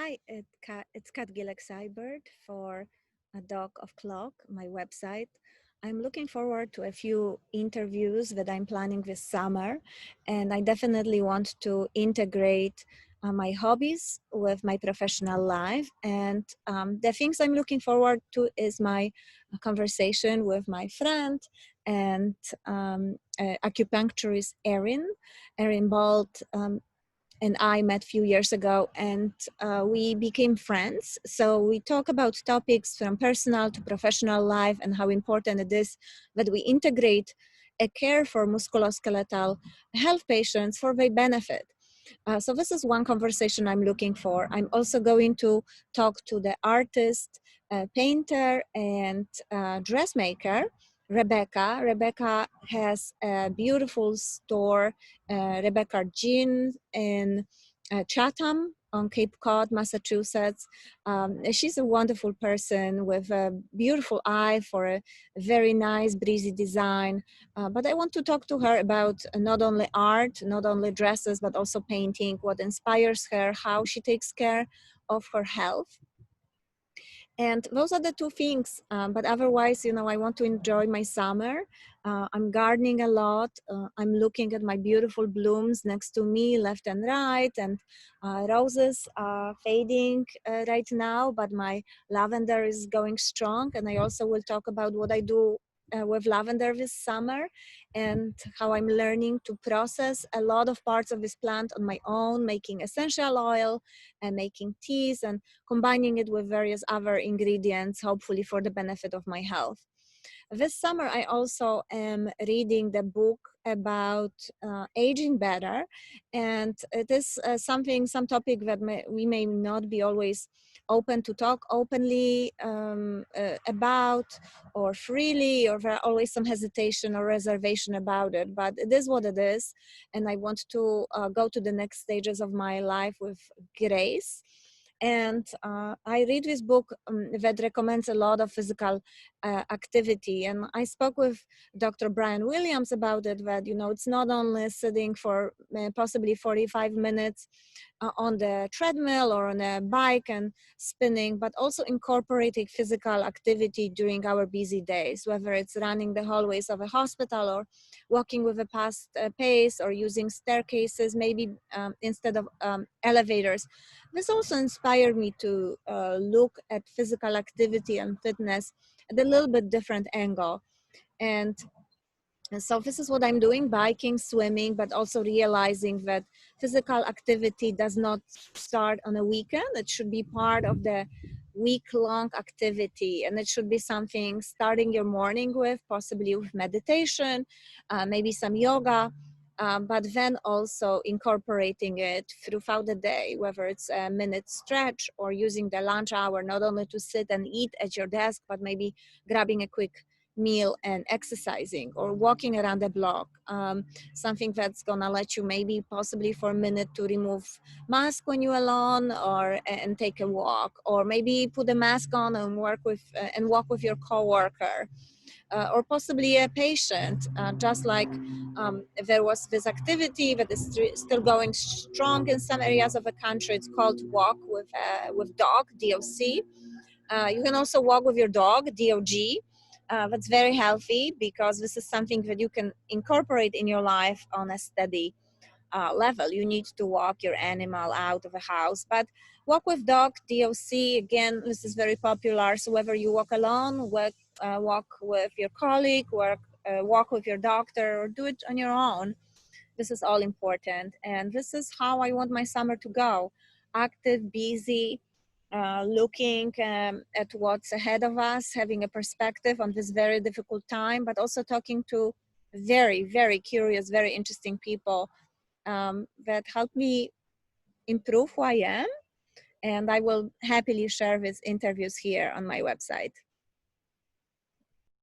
Hi, it's Kat Gilek-Seibert for a Docoffclock, my website. I'm looking forward to a few interviews that I'm planning this summer, and I definitely want to integrate my hobbies with my professional life. And the things I'm looking forward to is my conversation with my friend and acupuncturist Erin Bolt. And I met a few years ago, and we became friends. So we talk about topics from personal to professional life and how important it is that we integrate a care for musculoskeletal health patients for their benefit. So this is one conversation I'm looking for. I'm also going to talk to the artist, painter, and dressmaker, Rebecca. Rebecca has a beautiful store, Rebecca Jean in Chatham on Cape Cod, Massachusetts. She's a wonderful person with a beautiful eye for a very nice, breezy design. But I want to talk to her about not only art, not only dresses, but also painting, what inspires her, how she takes care of her health. And those are the two things. But otherwise, I want to enjoy my summer. I'm gardening a lot. I'm looking at my beautiful blooms next to me, left and right, and roses are fading right now, but my lavender is going strong. And I also will talk about what I do with lavender this summer and how I'm learning to process a lot of parts of this plant on my own, making essential oil and making teas and combining it with various other ingredients, hopefully for the benefit of my health. This summer, I also am reading the book about aging better, and it is some topic that we may not be always open to talk openly about or freely, or there are always some hesitation or reservation about it, but it is what it is, and I want to go to the next stages of my life with grace. And I read this book that recommends a lot of physical activity. And I spoke with Dr. Brian Williams about it, that, it's not only sitting for possibly 45 minutes on the treadmill or on a bike and spinning, but also incorporating physical activity during our busy days, whether it's running the hallways of a hospital or walking with a fast pace or using staircases, maybe instead of elevators. This also inspired me to look at physical activity and fitness at a little bit different angle. And so this is what I'm doing: biking, swimming, but also realizing that physical activity does not start on a weekend. It should be part of the week-long activity, and it should be something starting your morning with, possibly with meditation, maybe some yoga, but then also incorporating it throughout the day, whether it's a minute stretch or using the lunch hour, not only to sit and eat at your desk, but maybe grabbing a quick meal and exercising or walking around the block, something that's gonna let you maybe possibly for a minute to remove mask when you're alone, or and take a walk, or maybe put a mask on and walk with your coworker, or possibly a patient, just like there was this activity that is still going strong in some areas of the country. It's called Walk with Dog, DOC. You can also walk with your dog, DOG. That's very healthy, because this is something that you can incorporate in your life on a steady level. You need to walk your animal out of the house, but walk with dog, DOC, again, this is very popular. So whether you walk alone, walk with your colleague, walk with your doctor, or do it on your own, this is all important. And this is how I want my summer to go: active, busy, looking at what's ahead of us, having a perspective on this very difficult time, but also talking to very, very curious, very interesting people that help me improve who I am. And I will happily share these interviews here on my website.